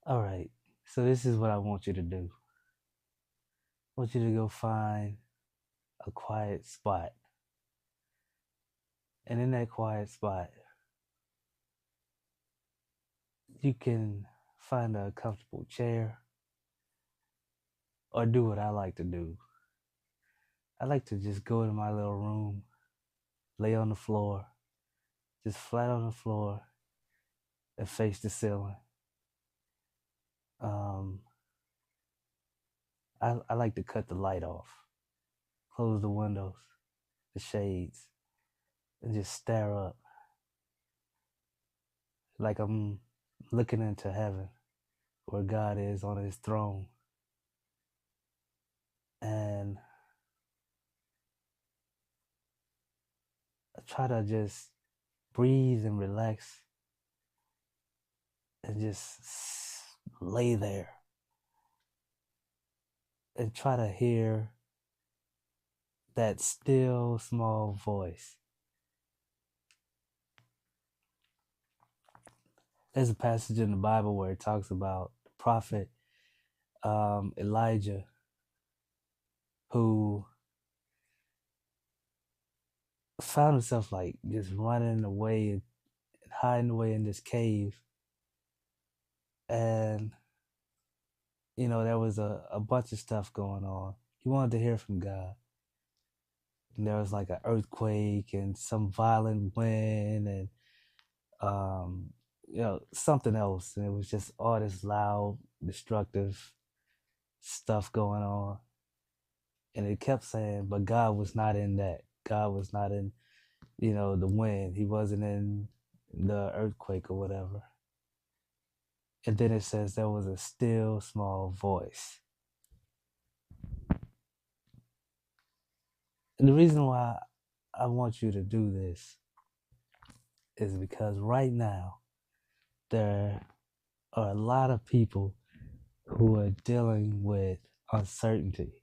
All right. So this is what I want you to do. I want you to go find a quiet spot. And in that quiet spot, you can find a comfortable chair or do what I like to do. I like to just go to my little room, lay on the floor, just flat on the floor and face the ceiling. Um, I like to cut the light off, close the windows, the shades, and just stare up like I'm looking into heaven where God is on his throne. And I try to just breathe and relax and just lay there and try to hear that still small voice. There's a passage in the Bible where it talks about the prophet Elijah, who found himself like just running away and hiding away in this cave. And, there was a bunch of stuff going on. He wanted to hear from God. And there was like an earthquake and some violent wind and, something else. And it was just all this loud, destructive stuff going on. And it kept saying, but God was not in that. God was not in, the wind. He wasn't in the earthquake or whatever. And then it says there was a still small voice. And the reason why I want you to do this is because right now there are a lot of people who are dealing with uncertainty.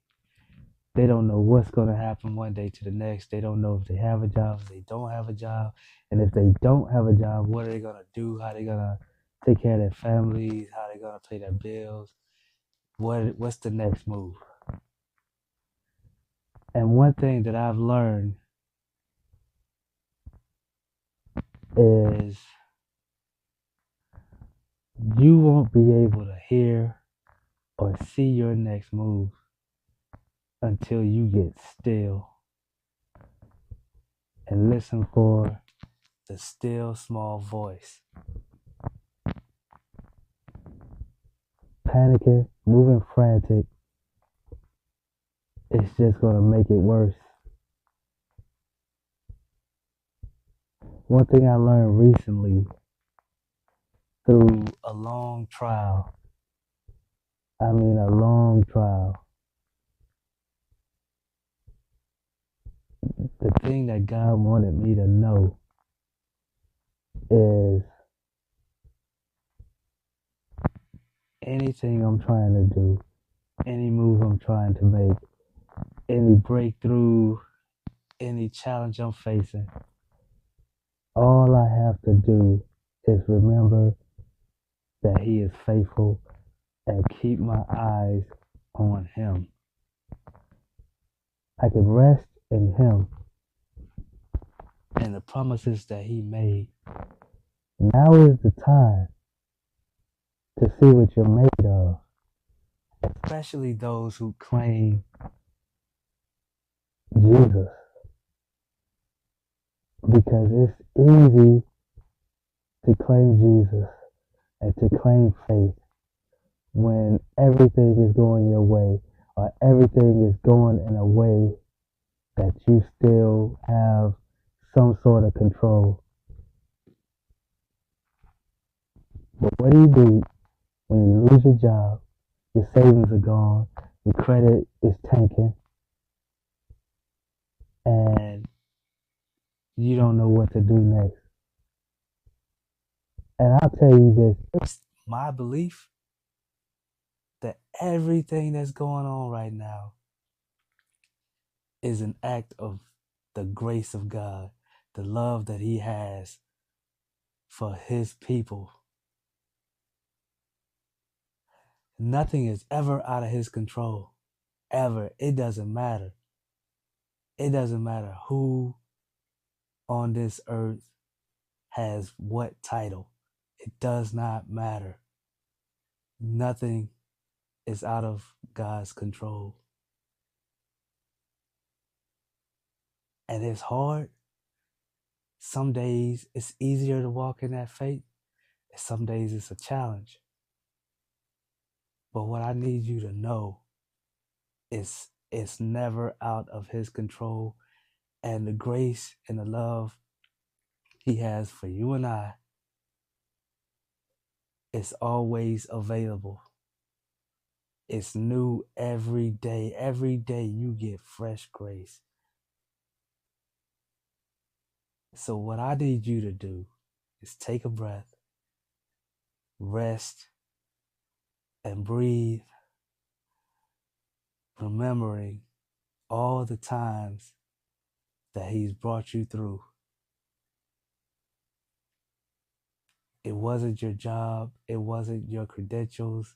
They don't know what's going to happen one day to the next. They don't know if they have a job, if they don't have a job. And if they don't have a job, what are they going to do? How are they going to take care of their families? How are they going to pay their bills? What's the next move? And one thing that I've learned is you won't be able to hear or see your next move until you get still and listen for the still small voice. Panicking, moving frantic, it's just going to make it worse. One thing I learned recently through a long trial, a long trial, the thing that God wanted me to know is anything I'm trying to do, any move I'm trying to make, any breakthrough, any challenge I'm facing, all I have to do is remember that He is faithful and keep my eyes on Him. I can rest in Him and the promises that He made. Now is the time to see what you're made of, especially those who claim Jesus, because it's easy to claim Jesus and to claim faith when everything is going your way or everything is going in a way that you still have some sort of control. But what do you do when you lose your job, your savings are gone, your credit is tanking, and you don't know what to do next? And I'll tell you this, it's my belief that everything that's going on right now is an act of the grace of God, the love that He has for His people. Nothing is ever out of his control. Ever. It doesn't matter. It doesn't matter who on this earth has what title. It does not matter. Nothing is out of God's control. And it's hard. Some days it's easier to walk in that faith, and some days it's a challenge. But what I need you to know is it's never out of his control. And the grace and the love he has for you and I is always available. It's new every day. Every day you get fresh grace. So what I need you to do is take a breath, rest, and breathe, remembering all the times that he's brought you through. It wasn't your job. It wasn't your credentials.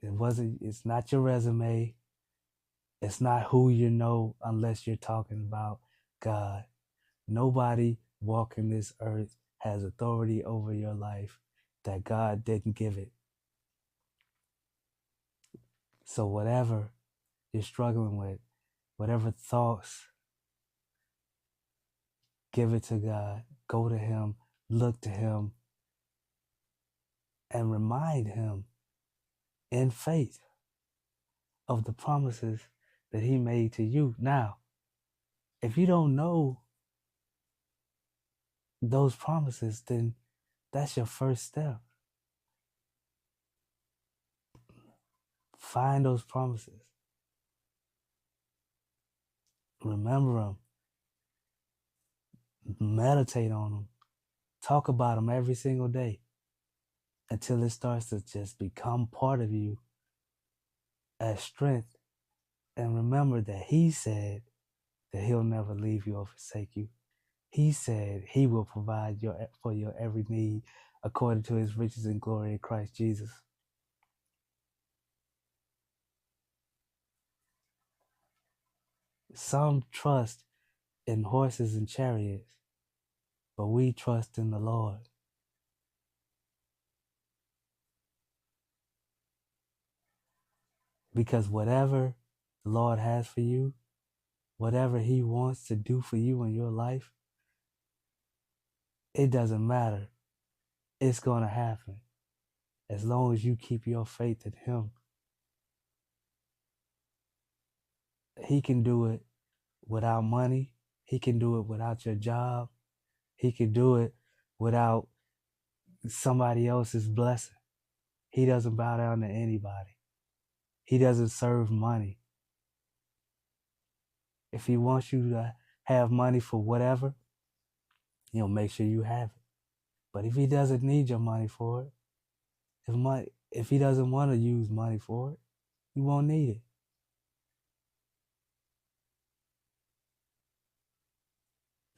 It's not your resume. It's not who you know unless you're talking about God. Nobody walking this earth has authority over your life that God didn't give it. So whatever you're struggling with, whatever thoughts, give it to God. Go to him, look to him, and remind him in faith of the promises that he made to you. Now, if you don't know those promises, then that's your first step. Find those promises. Remember them. Meditate on them. Talk about them every single day until it starts to just become part of you as strength. And remember that he said that he'll never leave you or forsake you. He said he will provide for your every need according to his riches and glory in Christ Jesus. Some trust in horses and chariots, but we trust in the Lord. Because whatever the Lord has for you, whatever he wants to do for you in your life, it doesn't matter. It's going to happen as long as you keep your faith in him. He can do it without money. He can do it without your job. He can do it without somebody else's blessing. He doesn't bow down to anybody. He doesn't serve money. If he wants you to have money for whatever, he'll make sure you have it. But if he doesn't need your money for it, if he doesn't want to use money for it, you won't need it.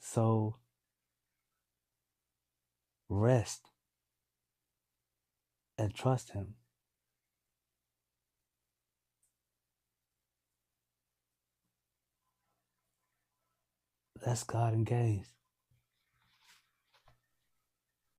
So rest and trust him. Let's God engaged.